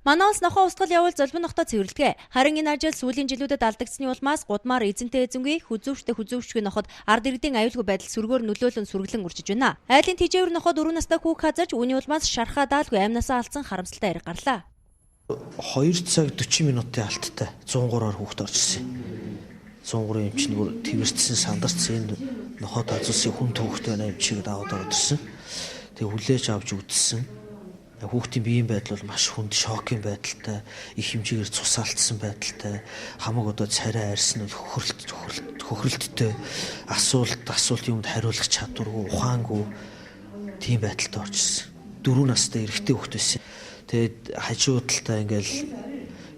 Манай улс нохоо устгал явуул золбин нохтой цэвэрлэдэг. Харин энэ ажил сүүлийн жилүүдэд алдагдсны улмаас гудмаар эзэнтэй эзэнгүй хүзүүштэй ноход ард иргэдийн аюулгүй байдал сүргээр нөлөөлөн сүргэлэн үржиж байна. Айлын тижээвэр ноход 4 настай хүүг хазаж үүний улмаас шархаа даалгүй амнасаа алдсан харамсалтай хэрэг гарлаа. 2 цаг 40 минутын алттай 103-аар хүүхд орж ирсэн. 103 эмч нэг твэрцсэн сандарцсан энэ нохоод азуулсан хүн хүүхд байна юм чигэд аваад орж ирсэн. Тэгээ хүлээж авч үдсэн. Хүүхдийн биеийн байдал бол маш хүнд шокийн байдалтай, их хэмжээгээр цусаалтсан байдалтай, хамаг одоо царай арьс нь хөхрөлттэй, асуулт юмд хариулах чадваргүй, ухаангүй тийм байдалтай орж ирсэн. 4 настай эрэгтэй хүүхд байсан. Тэгээд хажуу талдаа ингээл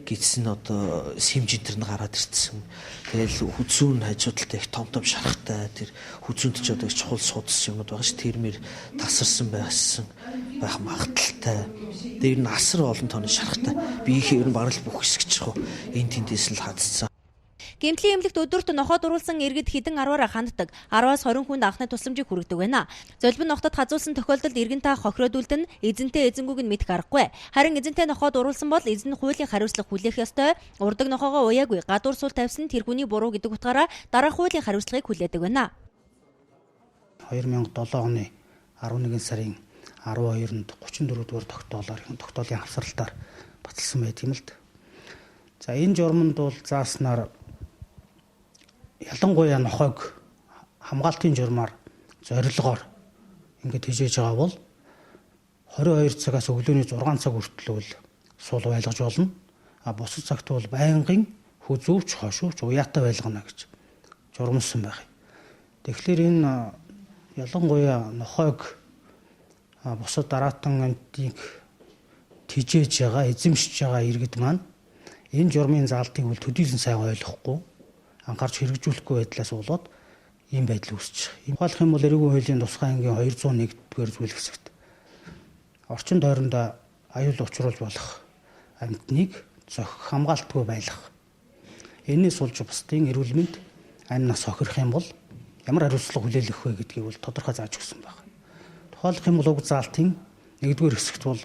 гидсэн одоо симжинтер нь гараад ирсэн. Тэгэл хүзүүн хажуу талдаа их том шархтай тэр хүзүүнд ч одоо чухал судас юмуд байгаа ш тэрмэр тасарсан байх магадaltaй. Тэр нь асар олон тооны шархтай. Биеийн ер нь барал бүх хэсэгч хөө энэ тэндээс л хадцсан. Гэмтлийн эмнэлэгт өдөрт нохоод уруулсан иргэд хэдэн 10-аар ханддаг. 10-аас 20 хүнд анхны тусламжийг хүргэдэг байна. Золбин нохотод хазуулсан тохиолдолд иргэнтэй хохироод үлдэн эзэнтэй эзэнгүйг нь мэдэх аргагүй. Харин эзэнтэй нохоод уруулсан бол эзэн нь хуулийн хариуцлага хүлээх ёстой. Урдаг нохоогоо уяагүй гадуур сул тавьсан тэр хүний буруу гэдэг утгаараа дараах хуулийн хариуцлагыг хүлээдэг байна. 2007 оны 11 сарын 12-нд 34 дугаар тогтоолын хавсралтаар баталсан байт юм л д. За энэ журманд бол зааснаар ялангуяа нохойг хамгаалтын журмаар зорилгоор ингэж хижээж байгаа бол 22 цагаас өглөөний 6 цаг хүртэл суул байлгаж болно. Бусад цагт бол байнгын хүзүүвч, хошууч, уяатай байлгана гэж журмалсан байх. Тэгэхээр энэ ялангуяа нохойг бусад дараатан амтыг тижээж байгаа, эзэмшиж байгаа иргэд маань энэ журмын заалтыг бол төдийлөн сайн ойлгохгүй анхаарч хэрэгжүүлэхгүй байдлаас болоод ийм байдал үүсэж байгаа. Ухаалах юм бол эрүүгийн хуулийн тусгай ангийн 201-р зүйл хэсэгт орчин тойронд аюул учруулж болох амьтныг хамгаалтгүй байлгах. Энээс болж бусдын эрүүл мэнд амнаас хохирох юм бол ямар хариуцлага хүлээлгэх вэ гэдгийг бол тодорхой зааж өгсөн байна. Тухайлбал юм бол уг заалтын 1-р хэсэгт бол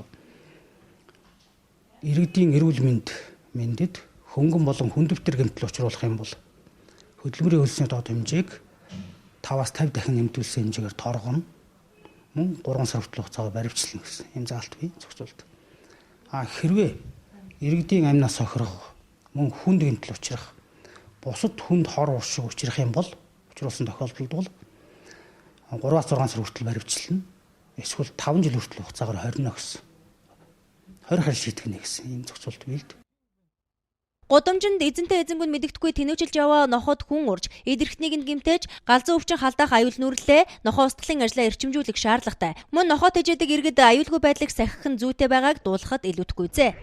иргэдийн эрүүл мэндэд хөнгөн болон хүндөвтөр гэмтэл учруулах юм бол хөдөлмөрийн хөлсний доод хэмжээг 5-аас 50 дахин нэмэгдүүлсэн хэмжээгээр торгоно. Мөн 3 сар хүртэл хугацаагаар баривчлана гэсэн юм заалт бий зохицуулт. Хэрвээ иргэдийн амнаас хохирох, мөн хүнд гэмтэл учрах, бусад хүнд хор уршиг учрах юм бол учруулсан тохиолдолд бол 3-аас 6 сар хүртэл баривчлана. Эсвэл 5 жил хүртэл хугацаагаар хорino гэсэн. 20 хар шийтгэнэ гэсэн юм зохицуулт бий л дээ. Гудамжинд эзэнтэй эзэнгүн мэддэхгүй тэнүүжилж яваа ноход хүн урж, эдэрхтнийг нь гэмтээж, галзуу өвчин халдаах аюул нүрлээ, нохоо устгалын ажлаа эрчимжүүлэх шаардлагатай. Мөн нохоо тэжээдэг иргэд аюулгүй байдлыг сахих нь зүйтэй байгааг дуулахад илүүдэхгүй зэ.